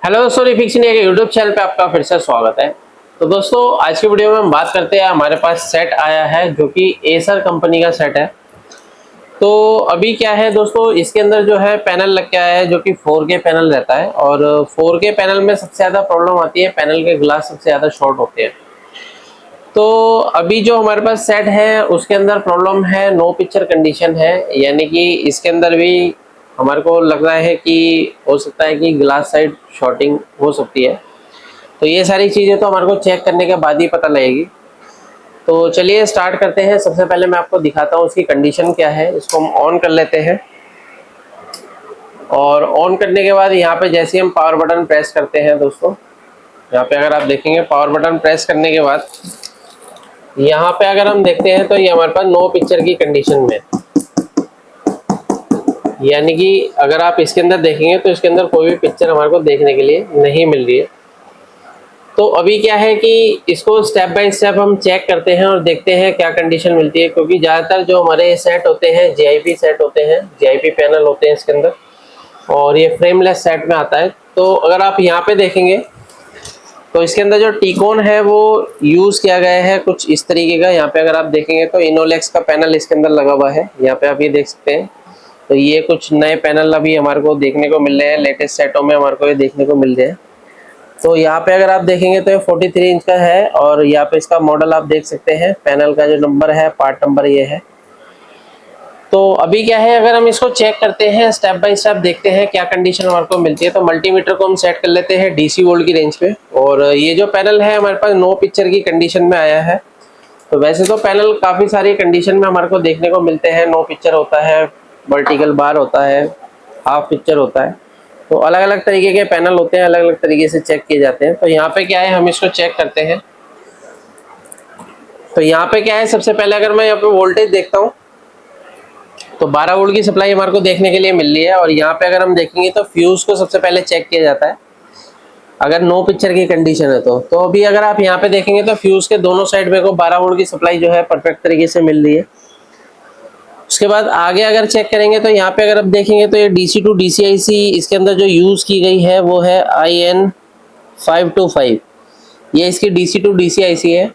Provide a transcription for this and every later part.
Hello दोस्तों, refix India के YouTube channel पे आपका फिर से स्वागत है। तो दोस्तों, आज की वीडियो में हम बात करते हैं। हमारे पास सेट आया है जो कि एसर कंपनी का सेट है। तो अभी क्या है दोस्तों, इसके अंदर जो है पैनल लग के आया है जो कि 4K पैनल रहता है। और 4K पैनल में सबसे ज़्यादा प्रॉब्लम आती है, पैनल के ग्लास सबसे ज़्यादा शॉर्ट होते हैं। तो अभी जो हमारे पास सेट है उसके अंदर प्रॉब्लम है, नो पिक्चर कंडीशन है, यानी कि इसके अंदर भी हमारे को लग रहा है कि हो सकता है कि ग्लास साइड शॉर्टिंग हो सकती है। तो ये सारी चीज़ें तो हमारे को चेक करने के बाद ही पता लगेगी। तो चलिए स्टार्ट करते हैं। सबसे पहले मैं आपको दिखाता हूँ उसकी कंडीशन क्या है। इसको हम ऑन कर लेते हैं और ऑन करने के बाद यहाँ पे जैसे हम पावर बटन प्रेस करते हैं दोस्तों, यहाँ पे अगर आप देखेंगे पावर बटन प्रेस करने के बाद यहाँ पे अगर हम देखते हैं तो ये हमारे पास नो पिक्चर की कंडीशन में, यानी कि अगर आप इसके अंदर देखेंगे तो इसके अंदर कोई भी पिक्चर हमारे को देखने के लिए नहीं मिल रही है। तो अभी क्या है कि इसको स्टेप बाय स्टेप हम चेक करते हैं और देखते हैं क्या कंडीशन मिलती है, क्योंकि ज़्यादातर जो हमारे सेट होते हैं जीआईपी सेट होते हैं, जीआईपी पैनल होते हैं इसके अंदर, और ये फ्रेमलेस सेट में आता है। तो अगर आप यहाँ पे देखेंगे तो इसके अंदर जो टीकोन है वो यूज़ किया गया है कुछ इस तरीके का। यहाँ पे अगर आप देखेंगे तो इनोलेक्स का पैनल इसके अंदर लगा हुआ है, यहाँ पे आप ये देख सकते हैं। तो ये कुछ नए पैनल अभी हमारे को देखने को मिल रहे हैं, लेटेस्ट सेटों में हमारे को ये देखने को मिल रहे हैं। तो यहाँ पे अगर आप देखेंगे तो ये 43 इंच का है और यहाँ पे इसका मॉडल आप देख सकते हैं, पैनल का जो नंबर है, पार्ट नंबर ये है। तो अभी क्या है, अगर हम इसको चेक करते हैं स्टेप बाय स्टेप, देखते हैं क्या कंडीशन हमारे को मिलती है। तो मल्टीमीटर को हम सेट कर लेते हैं DC वोल्ट की रेंज पे, और ये जो पैनल है हमारे पास नो पिक्चर की कंडीशन में आया है। तो वैसे तो पैनल काफ़ी सारी कंडीशन में हमारे को देखने को मिलते हैं, नो पिक्चर होता है, वर्टिकल बार होता है, हाफ पिक्चर होता है। तो अलग अलग तरीके के पैनल होते हैं, अलग अलग तरीके से चेक किए जाते हैं। तो यहाँ पे क्या है, हम इसको चेक करते हैं। तो यहाँ पे क्या है, सबसे पहले अगर मैं यहाँ पे वोल्टेज देखता हूँ तो 12 वोल्ट की सप्लाई हमारे को देखने के लिए मिल रही है। और यहाँ पे अगर हम देखेंगे तो फ्यूज को सबसे पहले चेक किया जाता है अगर नो पिक्चर की कंडीशन है तो अभी अगर आप यहाँ पे देखेंगे तो फ्यूज के दोनों साइड में को 12 वोल्ट की सप्लाई जो है परफेक्ट तरीके से मिल रही है। उसके बाद आगे अगर चेक करेंगे तो यहाँ पे अगर आप देखेंगे तो ये DC टू DCIC इसके अंदर जो यूज़ की गई है वो है IN525, ये इसकी DC टू DCIC है।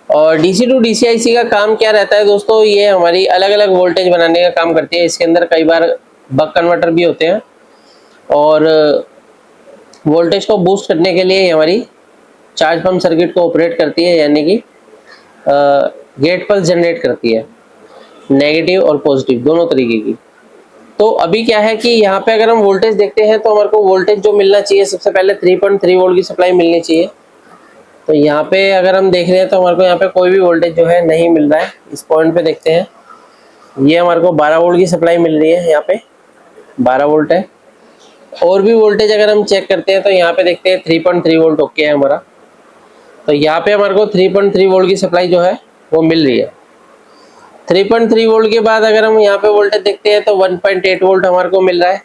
और DC टू DCIC का काम क्या रहता है दोस्तों, ये हमारी अलग अलग वोल्टेज बनाने का काम करती है। इसके अंदर कई बार बक कन्वर्टर भी होते हैं और वोल्टेज को बूस्ट करने के लिए हमारी चार्ज पंप सर्किट को ऑपरेट करती है, यानी कि गेट पल्स जनरेट करती है, नेगेटिव और पॉजिटिव दोनों तरीके की। तो अभी क्या है कि यहाँ पे अगर हम वोल्टेज देखते हैं तो हमारे को वोल्टेज जो मिलना चाहिए, सबसे पहले 3.3 वोल्ट की सप्लाई मिलनी चाहिए। तो यहाँ पे अगर हम देख रहे हैं तो हमारे को यहाँ पे कोई भी वोल्टेज जो है नहीं मिल रहा है। इस पॉइंट पे देखते हैं, ये हमारे को 12 वोल्ट की सप्लाई मिल रही है, यहाँ पे 12 वोल्ट है। और भी वोल्टेज अगर हम चेक करते हैं तो यहाँ पे देखते हैं 3.3 वोल्ट ओके है हमारा। तो यहाँ पे हमारे को 3.3 वोल्ट की सप्लाई जो है वो मिल रही है। 3.3 वोल्ट के बाद अगर हम यहाँ पे वोल्टेज देखते हैं तो 1.8 वोल्ट हमारे को मिल रहा है,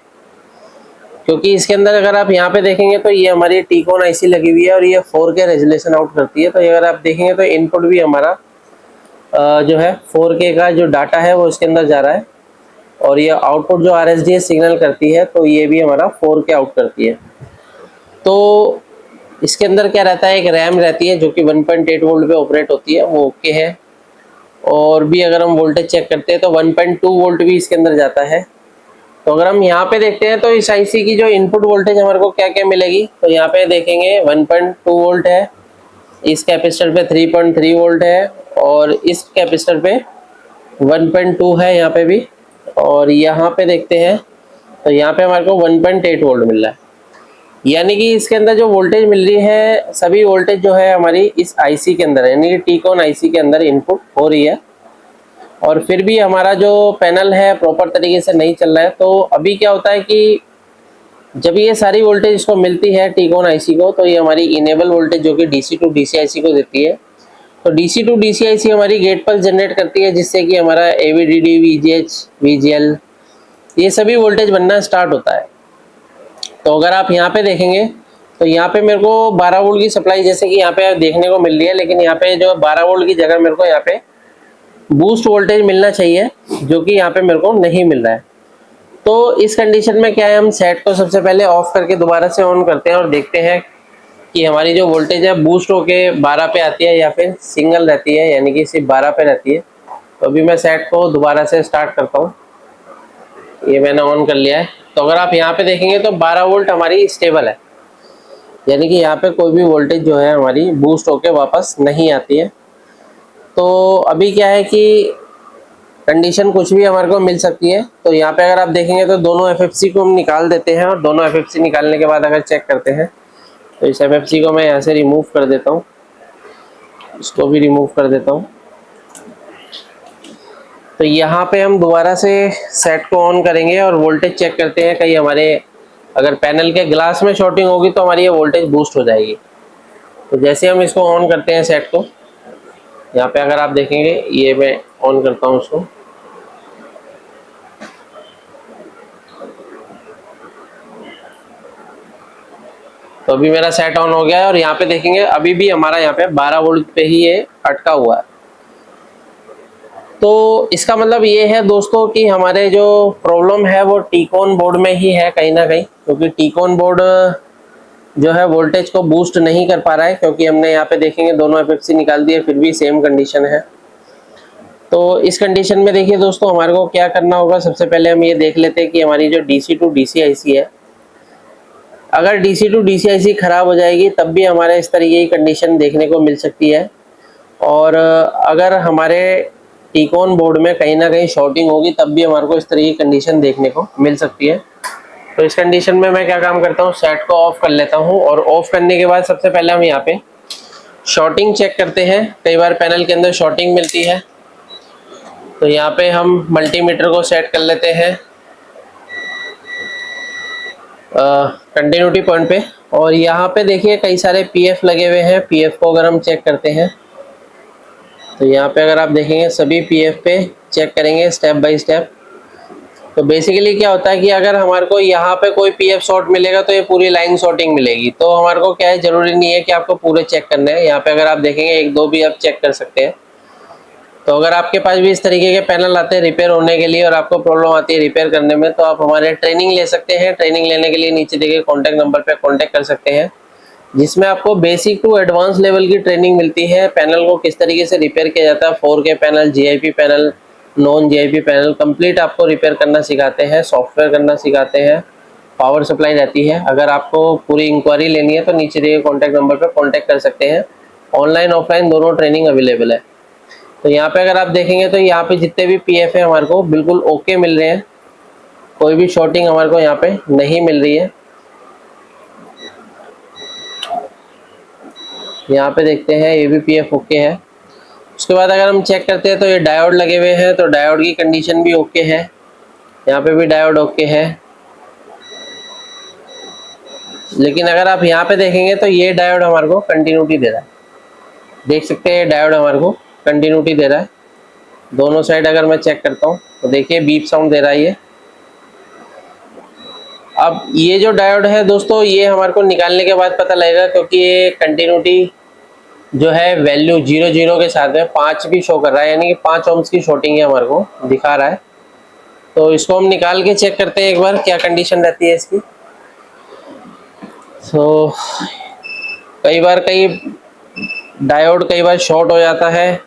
क्योंकि इसके अंदर अगर आप यहाँ पे देखेंगे तो ये हमारी टीकॉन IC लगी हुई है और ये 4K रेजोल्यूशन आउट करती है। तो ये अगर आप देखेंगे तो इनपुट भी हमारा जो है 4K का जो डाटा है वो इसके अंदर जा रहा है, और ये आउटपुट जो RSDS सिग्नल करती है तो ये भी हमारा 4K आउट करती है। तो इसके अंदर क्या रहता है, एक रैम रहती है जो कि 1.8 वोल्ट पे ऑपरेट होती है, वो ओके है। और भी अगर हम वोल्टेज चेक करते हैं तो 1.2 वोल्ट भी इसके अंदर जाता है। तो अगर हम यहाँ पे देखते हैं तो इस IC की जो इनपुट वोल्टेज हमारे को क्या क्या मिलेगी, तो यहाँ पे देखेंगे 1.2 वोल्ट है, इस कैपेसिटर पे 3.3 वोल्ट है, और इस कैपेसिटर पे 1.2 है यहाँ पे भी। और यहाँ पे देखते हैं तो यहाँ पे हमारे को 1.8 वोल्ट मिल रहा है, यानी कि इसके अंदर जो वोल्टेज मिल रही है सभी वोल्टेज जो है हमारी इस IC के अंदर, यानी कि टीकॉन IC के अंदर इनपुट हो रही है। और फिर भी हमारा जो पैनल है प्रॉपर तरीके से नहीं चल रहा है। तो अभी क्या होता है कि जब ये सारी वोल्टेज इसको मिलती है टीकॉन IC को, तो ये हमारी इनेबल वोल्टेज जो कि DC टू DCIC को देती है। तो DC टू DCIC हमारी गेट पल्स जनरेट करती है, जिससे कि हमारा AVDD, VGH, VGL ये सभी वोल्टेज बनना स्टार्ट होता है। तो अगर आप यहाँ पे देखेंगे तो यहाँ पे मेरे को 12 वोल्ट की सप्लाई जैसे कि यहाँ पे देखने को मिल रही है, लेकिन यहाँ पे जो 12 वोल्ट की जगह मेरे को यहाँ पे बूस्ट वोल्टेज मिलना चाहिए, जो कि यहाँ पे मेरे को नहीं मिल रहा है। तो इस कंडीशन में क्या है, हम सेट को सबसे पहले ऑफ करके दोबारा से ऑन करते हैं और देखते हैं कि हमारी जो वोल्टेज है बूस्ट होके 12 पे आती है या फिर सिंगल रहती है, यानी कि सिर्फ 12 पे रहती है। तो अभी मैं सेट को दोबारा से स्टार्ट करता हूँ। ये मैंने ऑन कर लिया है। तो अगर आप यहाँ पे देखेंगे तो 12 वोल्ट हमारी स्टेबल है, यानी कि यहाँ पे कोई भी वोल्टेज जो है हमारी बूस्ट होके वापस नहीं आती है। तो अभी क्या है कि कंडीशन कुछ भी हमारे को मिल सकती है। तो यहाँ पे अगर आप देखेंगे तो दोनों एफएफसी को हम निकाल देते हैं और दोनों एफएफसी निकालने के बाद अगर चेक करते हैं तो इस एफएफसी को मैं यहाँ से रिमूव कर देता हूँ, इसको भी रिमूव कर देता हूँ। तो यहाँ पे हम दोबारा से सेट को ऑन करेंगे और वोल्टेज चेक करते हैं, कहीं हमारे अगर पैनल के ग्लास में शॉर्टिंग होगी तो हमारी ये वोल्टेज बूस्ट हो जाएगी। तो जैसे हम इसको ऑन करते हैं सेट को, यहाँ पे अगर आप देखेंगे ये मैं ऑन करता हूँ उसको, तो अभी मेरा सेट ऑन हो गया है और यहाँ पे देखेंगे अभी भी हमारा यहाँ पे 12 वोल्ट पे ही ये अटका हुआ है। तो इसका मतलब ये है दोस्तों कि हमारे जो प्रॉब्लम है वो टीकॉन बोर्ड में ही है कहीं ना कहीं, क्योंकि टीकॉन बोर्ड जो है वोल्टेज को बूस्ट नहीं कर पा रहा है, क्योंकि हमने यहाँ पे देखेंगे दोनों एफएफसी निकाल दिए फिर भी सेम कंडीशन है। तो इस कंडीशन में देखिए दोस्तों हमारे को क्या करना होगा, सबसे पहले हम ये देख लेते हैं कि हमारी जो डीसी टू डीसी आईसी है, अगर डीसी टू डीसी आईसी खराब हो जाएगी तब भी हमारे इस तरीके की कंडीशन देखने को मिल सकती है। और अगर हमारे टीकॉन बोर्ड में कहीं ना कहीं शॉर्टिंग होगी तब भी हमारे को इस तरीके की कंडीशन देखने को मिल सकती है। तो इस कंडीशन में मैं क्या काम करता हूँ, सेट को ऑफ कर लेता हूँ और ऑफ करने के बाद सबसे पहले हम यहाँ पे शॉर्टिंग चेक करते हैं। कई बार पैनल के अंदर शॉर्टिंग मिलती है, तो यहाँ पे हम मल्टीमीटर को सेट कर लेते हैं कंटिन्यूटी पॉइंट पे, और यहाँ पे देखिए कई सारे पीएफ लगे हुए हैं। पीएफ को अगर हम चेक करते हैं तो यहाँ पे अगर आप देखेंगे सभी पीएफ पे चेक करेंगे स्टेप बाय स्टेप। तो बेसिकली क्या होता है कि अगर हमारे को यहाँ पे कोई पीएफ शॉर्ट मिलेगा तो ये पूरी लाइन शॉर्टिंग मिलेगी। तो हमारे को क्या है, जरूरी नहीं है कि आपको पूरे चेक करने हैं। यहाँ पे अगर आप देखेंगे एक दो भी आप चेक कर सकते हैं। तो अगर आपके पास भी इस तरीके के पैनल आते हैं रिपेयर होने के लिए और आपको प्रॉब्लम आती है रिपेयर करने में, तो आप हमारे ट्रेनिंग ले सकते हैं। ट्रेनिंग लेने के लिए नीचे देखिए कॉन्टैक्ट नंबर पे कॉन्टैक्ट कर सकते हैं, जिसमें आपको बेसिक टू एडवांस लेवल की ट्रेनिंग मिलती है। पैनल को किस तरीके से रिपेयर किया जाता है, 4K panel, GIP panel, non GIP panel, complete आपको रिपेयर करना सिखाते हैं, सॉफ्टवेयर करना सिखाते हैं, पावर सप्लाई रहती है। अगर आपको पूरी इंक्वायरी लेनी है तो नीचे दिए कॉन्टैक्ट नंबर पर कॉन्टैक्ट कर सकते हैं। ऑनलाइन ऑफलाइन दोनों ट्रेनिंग अवेलेबल है। तो यहाँ पे अगर आप देखेंगे तो यहाँ पे जितने भी पीएफ है हमारे को बिल्कुल ओके मिल रहे हैं, कोई भी शॉर्टिंग हमारे को यहाँ पे नहीं मिल रही है। यहाँ पे देखते हैं ये भी पीएफ ओके है। उसके बाद अगर हम चेक करते हैं तो ये डायोड लगे हुए हैं, तो डायोड की कंडीशन भी ओके है। यहाँ पे भी डायोड ओके है, लेकिन अगर आप यहाँ पे देखेंगे तो ये डायोड हमारे को कंटिन्यूटी दे रहा है। देख सकते हैं डायोड हमारे को कंटिन्यूटी दे रहा है। दोनों साइड अगर मैं चेक करता हूँ तो देखिए बीप साउंड दे रहा है ये। अब ये जो डायोड है दोस्तों ये हमारे को निकालने के बाद पता लगेगा, क्योंकि ये कंटिन्यूटी जो है वैल्यू 0 के साथ में 5 भी शो कर रहा है, यानी कि 5 ohms की शॉर्टिंग है हमारे को दिखा रहा है। तो इसको हम निकाल के चेक करते हैं एक बार क्या कंडीशन रहती है इसकी। तो कई डायोड कई बार शॉर्ट हो जाता है,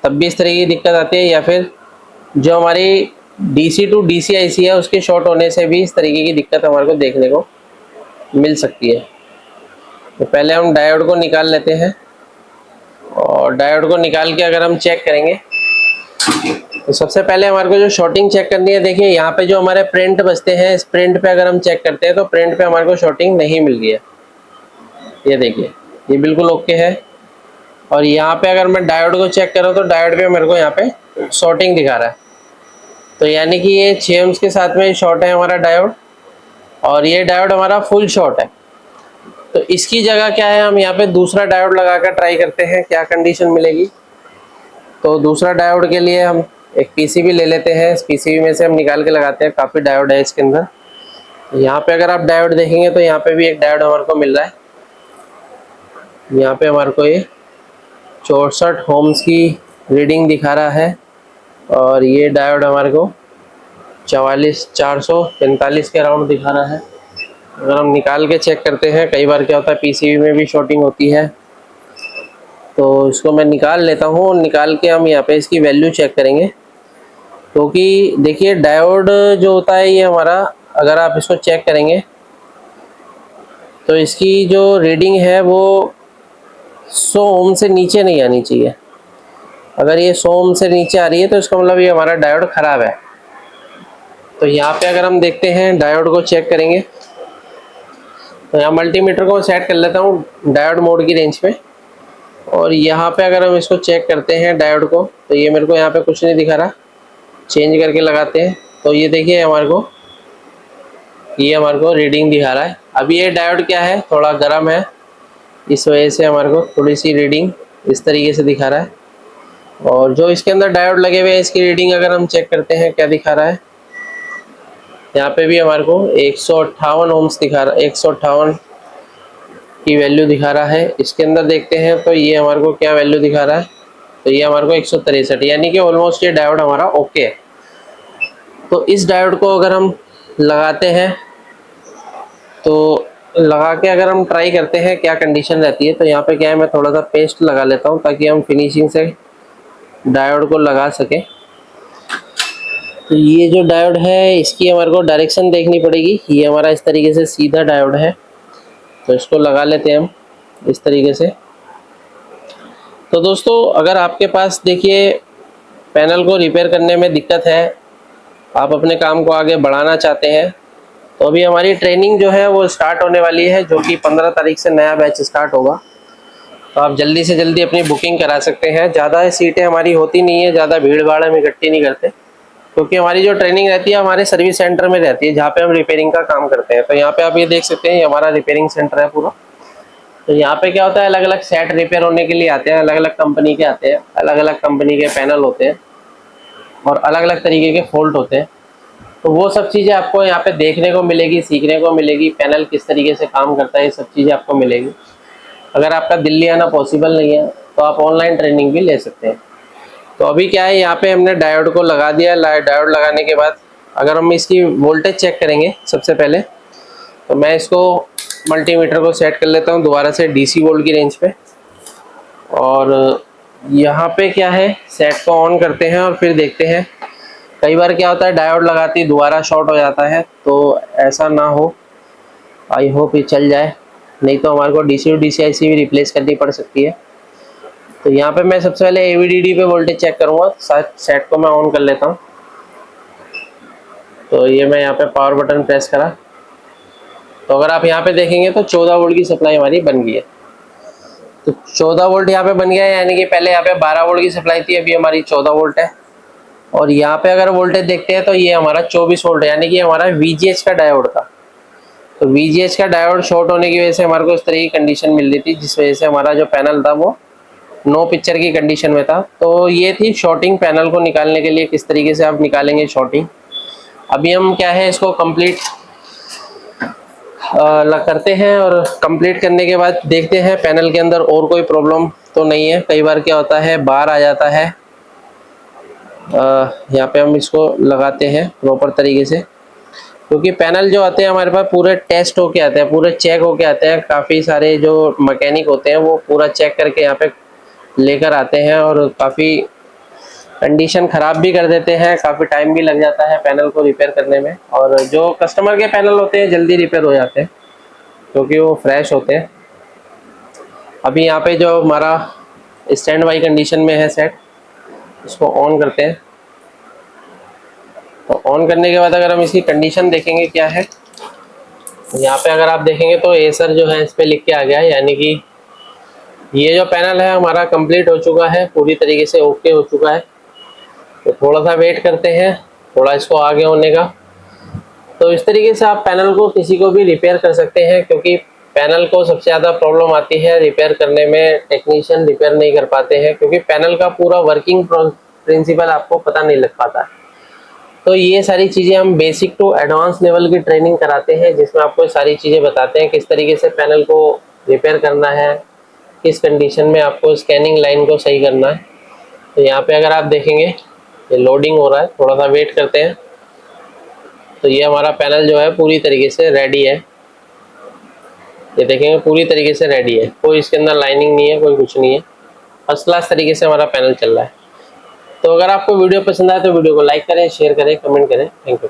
तब भी इस तरह की दिक्कत आती है, या फिर जो हमारी डीसी टू डीसी आईसी है उसके शॉर्ट होने से भी इस तरीके की दिक्कत हमारे को देखने को मिल सकती है। तो पहले हम डायोड को निकाल लेते हैं, और डायोड को निकाल के अगर हम चेक करेंगे तो सबसे पहले हमारे को जो शॉर्टिंग चेक करनी है, देखिए यहाँ पे जो हमारे प्रिंट बचते हैं इस प्रिंट पे अगर हम चेक करते हैं तो प्रिंट पे हमारे को शॉर्टिंग नहीं मिल रही है। ये देखिए ये बिल्कुल ओके है। और यहाँ पे अगर मैं डायोड को चेक करूँ तो डायोड पे मेरे को यहाँ पे शॉर्टिंग दिखा रहा है। तो यानी कि ये 6 ohms के साथ में शॉर्ट है हमारा डायोड, और ये डायोड हमारा फुल शॉर्ट है। तो इसकी जगह क्या है, हम यहाँ पे दूसरा डायोड लगा कर ट्राई करते हैं क्या कंडीशन मिलेगी। तो दूसरा डायोड के लिए हम एक पीसीबी ले लेते हैं, इस पीसीबी में से हम निकाल के लगाते हैं। काफ़ी डायोड है इसके अंदर। यहाँ पे अगर आप डायोड देखेंगे तो यहाँ पे भी एक डायोड हमारे को मिल रहा है। यहाँ पे हमारे को ये 64 ohms की रीडिंग दिखा रहा है, और ये डायोड हमारे को 44,445 के अराउंड दिखा रहा है। अगर हम निकाल के चेक करते हैं, कई बार क्या होता है पीसीबी में भी शॉर्टिंग होती है, तो इसको मैं निकाल लेता हूँ और निकाल के हम यहाँ पे इसकी वैल्यू चेक करेंगे। क्योंकि देखिए डायोड जो होता है ये हमारा, अगर आप इसको चेक करेंगे तो इसकी जो रीडिंग है वो 100 ओम से नीचे नहीं आनी चाहिए। अगर ये 100 ओम से नीचे आ रही है तो इसका मतलब ये हमारा डायोड ख़राब है। तो यहाँ पे अगर हम देखते हैं डायोड को चेक करेंगे, तो यहाँ मल्टीमीटर को सेट कर लेता हूँ डायोड मोड की रेंज पे, और यहाँ पे अगर हम इसको चेक करते हैं डायोड को, तो ये मेरे को यहाँ पे कुछ नहीं दिखा रहा। चेंज करके लगाते हैं तो ये देखिए हमारे को रीडिंग दिखा रहा है। अभी ये डायोड क्या है, थोड़ा गर्म है, इस वजह से हमारे को थोड़ी सी रीडिंग इस तरीके से दिखा रहा है। और जो इसके अंदर डायोड लगे हुए हैं इसकी रीडिंग अगर हम चेक करते हैं क्या दिखा रहा है, यहाँ पे भी हमारे को 158 ओम्स दिखा रहा है, 158 की वैल्यू दिखा रहा है। इसके अंदर देखते हैं तो ये हमारे को क्या वैल्यू दिखा रहा है, तो ये हमारे को 163, यानी कि ऑलमोस्ट ये डायोड हमारा ओके है। तो इस डायोड को अगर हम लगाते हैं, तो लगा के अगर हम ट्राई करते हैं क्या कंडीशन रहती है, तो यहाँ पे क्या है मैं थोड़ा सा पेस्ट लगा लेता हूँ ताकि हम फिनिशिंग से डायोड को लगा सकें। तो ये जो डायोड है इसकी हमारे को डायरेक्शन देखनी पड़ेगी। ये हमारा इस तरीके से सीधा डायोड है, तो इसको लगा लेते हैं हम इस तरीके से। तो दोस्तों अगर आपके पास देखिए पैनल को रिपेयर करने में दिक्कत है, आप अपने काम को आगे बढ़ाना चाहते हैं, तो अभी हमारी ट्रेनिंग जो है वो स्टार्ट होने वाली है, जो कि 15 तारीख से नया बैच स्टार्ट होगा। तो आप जल्दी से जल्दी अपनी बुकिंग करा सकते हैं। ज़्यादा सीटें हमारी होती नहीं है, ज़्यादा भीड़ भाड़ हम इकट्ठी नहीं करते, क्योंकि हमारी जो ट्रेनिंग रहती है हमारे सर्विस सेंटर में रहती है, जहाँ पे हम रिपेयरिंग का काम करते हैं। तो यहाँ पे आप ये देख सकते हैं ये हमारा रिपेयरिंग सेंटर है पूरा। तो यहाँ पे क्या होता है, अलग अलग सेट रिपेयर होने के लिए आते हैं, अलग अलग कंपनी के आते हैं, अलग अलग कंपनी के पैनल होते हैं और अलग अलग तरीके के फॉल्ट होते हैं। तो वो सब चीज़ें आपको यहाँ पे देखने को मिलेगी, सीखने को मिलेगी, पैनल किस तरीके से काम करता है, ये सब चीज़ें आपको मिलेगी। अगर आपका दिल्ली आना पॉसिबल नहीं है तो आप ऑनलाइन ट्रेनिंग भी ले सकते हैं। तो अभी क्या है, यहाँ पे हमने डायोड को लगा दिया। डायोड लगाने के बाद अगर हम इसकी वोल्टेज चेक करेंगे सबसे पहले, तो मैं इसको मल्टीमीटर को सेट कर लेता हूँ दोबारा से डीसी वोल्ट की रेंज पे, और यहाँ पे क्या है सेट को ऑन करते हैं और फिर देखते हैं। कई बार क्या होता है डायोड लगाती दोबारा शॉर्ट हो जाता है, तो ऐसा ना हो, आई होप ये चल जाए, नहीं तो हमारे को डीसी टू डीसी आईसी भी रिप्लेस करनी पड़ सकती है। तो यहाँ पे मैं सबसे पहले एवीडीडी पे वोल्टेज चेक करूँगा। सेट को मैं ऑन कर लेता हूँ। तो ये मैं यहाँ पे पावर बटन प्रेस करा, तो अगर आप यहाँ पे देखेंगे तो 14 वोल्ट की सप्लाई हमारी बन गई है। तो 14 वोल्ट यहाँ पे बन गया है, यानी कि पहले यहाँ पे 12 वोल्ट की सप्लाई थी, अभी हमारी 14 वोल्ट है। और यहाँ पे अगर वोल्टेज देखते हैं तो ये हमारा 24 वोल्ट है, यानी कि हमारा वीजीएच का डायोड था। तो वीजीएच का डायोड शॉर्ट होने की वजह से हमारे को इस तरह की कंडीशन मिल रही थी, जिस वजह से हमारा जो पैनल था वो नो पिक्चर की कंडीशन में था। तो ये थी शॉर्टिंग। पैनल को निकालने के लिए किस तरीके से आप निकालेंगे शॉर्टिंग। अभी हम क्या है इसको कंप्लीट करते हैं, और कंप्लीट करने के बाद देखते हैं पैनल के अंदर और कोई प्रॉब्लम तो नहीं है। कई बार क्या होता है बाहर आ जाता है। यहाँ पे हम इसको लगाते हैं प्रॉपर तरीके से, क्योंकि पैनल जो आते हैं हमारे पास पूरे टेस्ट होके आते हैं, पूरे चेक होके आते हैं। काफ़ी सारे जो मैकेनिक होते हैं वो पूरा चेक करके यहाँ पे लेकर आते हैं, और काफ़ी कंडीशन ख़राब भी कर देते हैं, काफ़ी टाइम भी लग जाता है पैनल को रिपेयर करने में। और जो कस्टमर के पैनल होते हैं जल्दी रिपेयर हो जाते हैं, क्योंकि वो फ्रेश होते हैं। अभी यहाँ पे जो हमारा स्टैंड बाई कंडीशन में है सेट, इसको ऑन करते हैं। तो ऑन करने के बाद अगर हम इसकी कंडीशन देखेंगे क्या है, यहाँ पे अगर आप देखेंगे तो एसर जो है इस पर लिख के आ गया है, यानी कि ये जो पैनल है हमारा कंप्लीट हो चुका है, पूरी तरीके से ओके हो चुका है। तो थोड़ा सा वेट करते हैं, थोड़ा इसको आगे होने का। तो इस तरीके से आप पैनल को किसी को भी रिपेयर कर सकते हैं, क्योंकि पैनल को सबसे ज़्यादा प्रॉब्लम आती है रिपेयर करने में, टेक्नीशियन रिपेयर नहीं कर पाते हैं, क्योंकि पैनल का पूरा वर्किंग प्रिंसिपल आपको पता नहीं लग पाता। तो ये सारी चीज़ें हम बेसिक टू एडवांस लेवल की ट्रेनिंग कराते हैं, जिसमें आपको सारी चीज़ें बताते हैं किस तरीके से पैनल को रिपेयर करना है, किस कंडीशन में आपको स्कैनिंग लाइन को सही करना है। तो यहाँ पे अगर आप देखेंगे ये लोडिंग हो रहा है, थोड़ा सा वेट करते हैं। तो ये हमारा पैनल जो है पूरी तरीके से रेडी है। ये देखेंगे पूरी तरीके से रेडी है, कोई इसके अंदर लाइनिंग नहीं है, कोई कुछ नहीं है, फर्स्ट क्लास तरीके से हमारा पैनल चल रहा है। तो अगर आपको वीडियो पसंद आए तो वीडियो को लाइक करें, शेयर करें, कमेंट करें। Thank you.